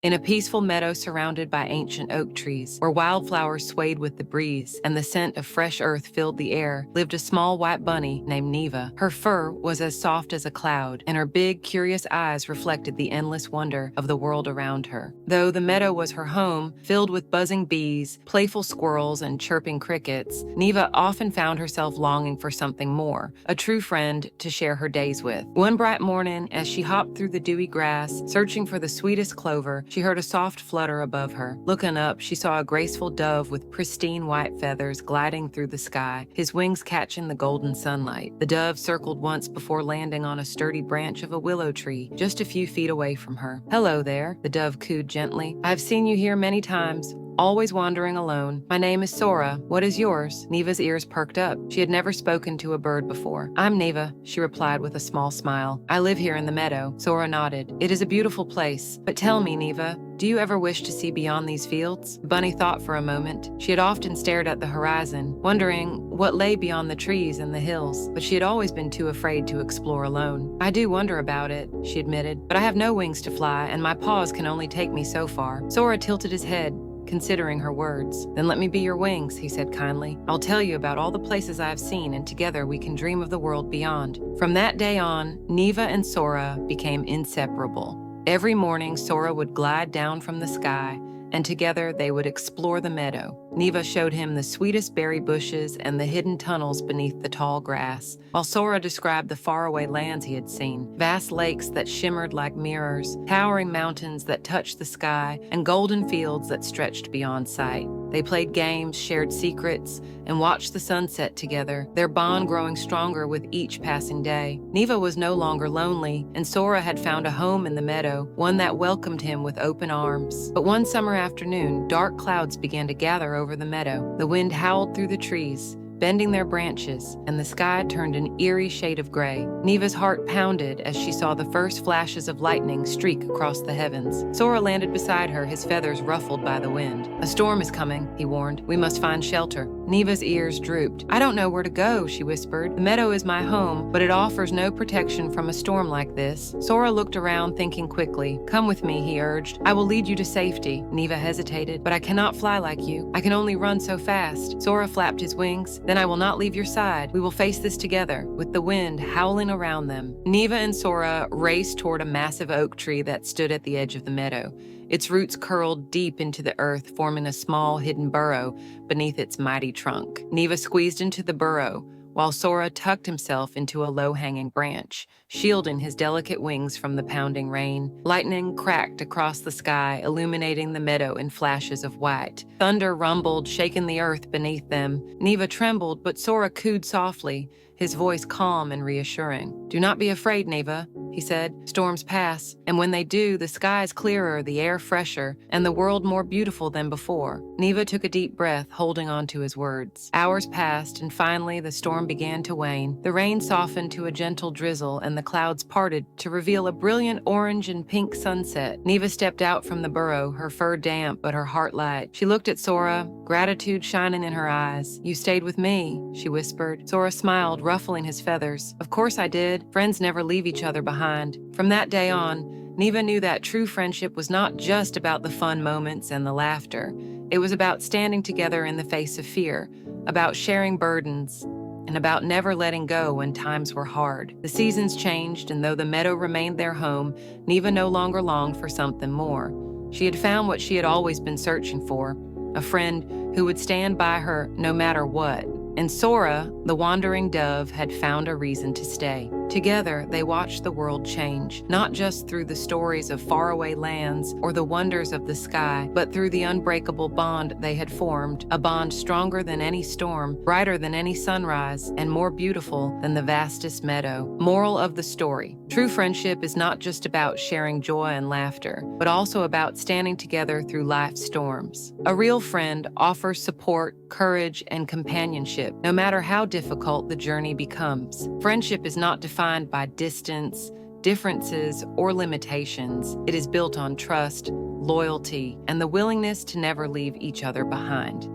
In a peaceful meadow surrounded by ancient oak trees, where wildflowers swayed with the breeze and the scent of fresh earth filled the air, lived a small white bunny named Niva. Her fur was as soft as a cloud, and her big, curious eyes reflected the endless wonder of the world around her. Though the meadow was her home, filled with buzzing bees, playful squirrels, and chirping crickets, Niva often found herself longing for something more, a true friend to share her days with. One bright morning, as she hopped through the dewy grass, searching for the sweetest clover, she heard a soft flutter above her. Looking up, she saw a graceful dove with pristine white feathers gliding through the sky, his wings catching the golden sunlight. The dove circled once before landing on a sturdy branch of a willow tree, just a few feet away from her. "Hello there," the dove cooed gently. "I've seen you here many times, always wandering alone. My name is Sora. What is yours?" Niva's ears perked up. She had never spoken to a bird before. "I'm Niva," she replied with a small smile. "I live here in the meadow." Sora nodded. "It is a beautiful place. But tell me, Niva, do you ever wish to see beyond these fields?" The bunny thought for a moment. She had often stared at the horizon, wondering what lay beyond the trees and the hills, but she had always been too afraid to explore alone. "I do wonder about it," she admitted, "but I have no wings to fly, and my paws can only take me so far." Sora tilted his head, considering her words. "Then let me be your wings," he said kindly. "I'll tell you about all the places I have seen, and together we can dream of the world beyond." From that day on, Niva and Sora became inseparable. Every morning, Sora would glide down from the sky, and together they would explore the meadow. Niva showed him the sweetest berry bushes and the hidden tunnels beneath the tall grass, while Sora described the faraway lands he had seen, vast lakes that shimmered like mirrors, towering mountains that touched the sky, and golden fields that stretched beyond sight. They played games, shared secrets, and watched the sunset together, their bond growing stronger with each passing day. Niva was no longer lonely, and Sora had found a home in the meadow, one that welcomed him with open arms. But one summer afternoon, dark clouds began to gather over the meadow. The wind howled through the trees, bending their branches, and the sky turned an eerie shade of gray. Niva's heart pounded as she saw the first flashes of lightning streak across the heavens. Sora landed beside her, his feathers ruffled by the wind. "A storm is coming," he warned. "We must find shelter." Niva's ears drooped. "I don't know where to go," she whispered. "The meadow is my home, but it offers no protection from a storm like this." Sora looked around, thinking quickly. "Come with me," he urged. "I will lead you to safety." Niva hesitated. "But I cannot fly like you. I can only run so fast." Sora flapped his wings. "Then I will not leave your side. We will face this together," with the wind howling around them. Niva and Sora raced toward a massive oak tree that stood at the edge of the meadow. Its roots curled deep into the earth, forming a small hidden burrow beneath its mighty trunk. Niva squeezed into the burrow, while Sora tucked himself into a low-hanging branch, shielding his delicate wings from the pounding rain. Lightning cracked across the sky, illuminating the meadow in flashes of white. Thunder rumbled, shaking the earth beneath them. Niva trembled, but Sora cooed softly, his voice calm and reassuring. "Do not be afraid, Niva," he said. "Storms pass, and when they do, the sky is clearer, the air fresher, and the world more beautiful than before." Niva took a deep breath, holding on to his words. Hours passed, and finally the storm began to wane. The rain softened to a gentle drizzle, and the clouds parted to reveal a brilliant orange and pink sunset. Niva stepped out from the burrow, her fur damp but her heart light. She looked at Sora, gratitude shining in her eyes. "You stayed with me," she whispered. Sora smiled, ruffling his feathers. "Of course I did. Friends never leave each other behind." From that day on, Niva knew that true friendship was not just about the fun moments and the laughter. It was about standing together in the face of fear, about sharing burdens, and about never letting go when times were hard. The seasons changed, and though the meadow remained their home, Niva no longer longed for something more. She had found what she had always been searching for, a friend who would stand by her no matter what. And Sora, the wandering dove, had found a reason to stay. Together, they watched the world change, not just through the stories of faraway lands or the wonders of the sky, but through the unbreakable bond they had formed, a bond stronger than any storm, brighter than any sunrise, and more beautiful than the vastest meadow. Moral of the story: true friendship is not just about sharing joy and laughter, but also about standing together through life's storms. A real friend offers support, courage, and companionship, no matter how difficult the journey becomes. Friendship is not defined by distance, differences, or limitations. It is built on trust, loyalty, and the willingness to never leave each other behind.